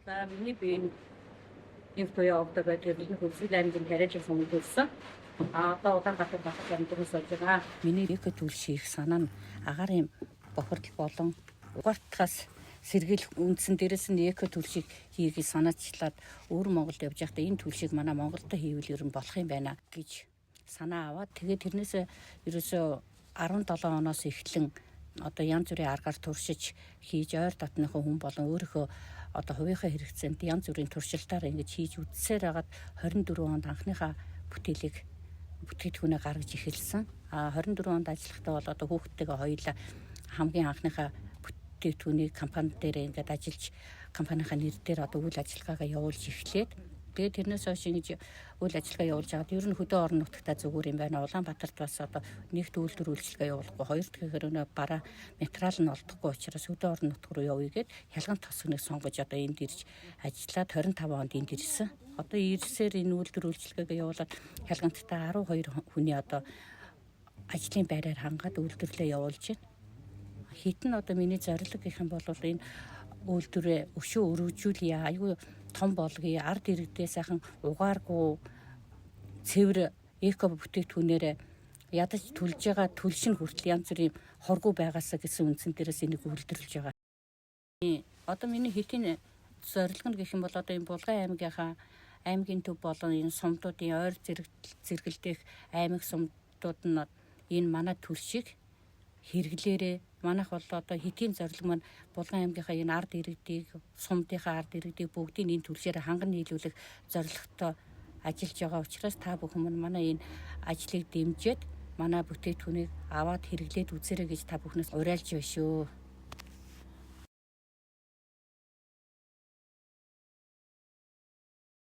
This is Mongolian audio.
За миний би энэ явдаг байдаг энэ хөлсөл аймгийн тариалан сумд төрсэн. Одоо Улаанбаатар батлах амтнаас болж байгаа. Миний эко төлшийн их санаа нь агаарын бохирдол болон угаартахаас сэргийл үндсэн дээрээс нь эко төлшийг хийхийг санаачлаад өөр Монголд явж байхдаа энэ төлшийг манай Монголд хийвэл ер нь болох юм байна гэж санаа аваад тэгээд тэрнээс ерөөсөө 17 оноос эхлэн одоо янз бүрийн аргаар туршиж хийж ойр дотныхоо хүн болон өөрийнхөө одоо хувийнхаа хэрэгцээнд янз бүрийн туршилтаар ингэж хийж үтсээр хагаад 24 онд анхныхаа бүтээгдэхүүнээ гаргаж эхэлсэн. 24 онд ажиллахдаа бол одоо хүүхдтэйгээ хоёулаа хамгийн анхныхаа бүтээгдэхүүнийг компани дээр ингээд ажиллаж компанийнхаа нэр дээр одоо үйл ажиллагаагаа явуулж эхлээд тэгээд тэрнээс хойш ингэж үйл ажиллагаа явуулж байгаад ер нь хөдөө орон нутгтаа зүгээр юм байна. Улаанбаатарт бас одоо нэгт үйлдвэр үйлчилгээ явуулахгүй, хоёр дахь өнөө бараа материал нь олдохгүй учраас хөдөө орон нутг руу явъя гэд хялган тосгоныг сонгож одоо энд ирж ажиллаад 25 онд энд ирсэн. Одоо ирсээр энэ үйлдвэр үйлчилгээгээ явуулаад хялганттай 12 хүний одоо ажлын байраар хангаад үйлдвэрлэлээ явуулж байна. Хитэн одоо миний зорилго гэх юм бол энэ үйлдвэрээ өшөө өргөжүүлье, аюу том болгоё, ард иргэдээ сайхан угааргүй цэвэр эко бүтээгдэхүүнээр ядаж төлж байгаа төлшин хүртэл янз бүрийн хоргүй байгаасаа гэсэн үндсэн дээрээс энийг үйлдвэрлэж байгаа. Одоо миний хитэн зорилго нь гэх юм бол одоо энэ Булган аймгийн төв болон энэ сумдуудын ойр зэрэгэлдэх аймаг сумдууд нь энэ манай төлшийг хэрэглээрээ манайх бол одоо хитийн зорилго маань Булган аймгийнхаа энэ ард иргэдийг, сумдынхаа ард иргэдийг бүгдийг энэ төлшөөр ханган нийлүүлэх зорилготой ажиллаж байгаа учраас та бүхэн манай энэ ажлыг дэмжиж манай бүтээгдэхүүнийг аваад хэрэглээд үзээрэй гэж та бүхнээс уриалж байна шүү.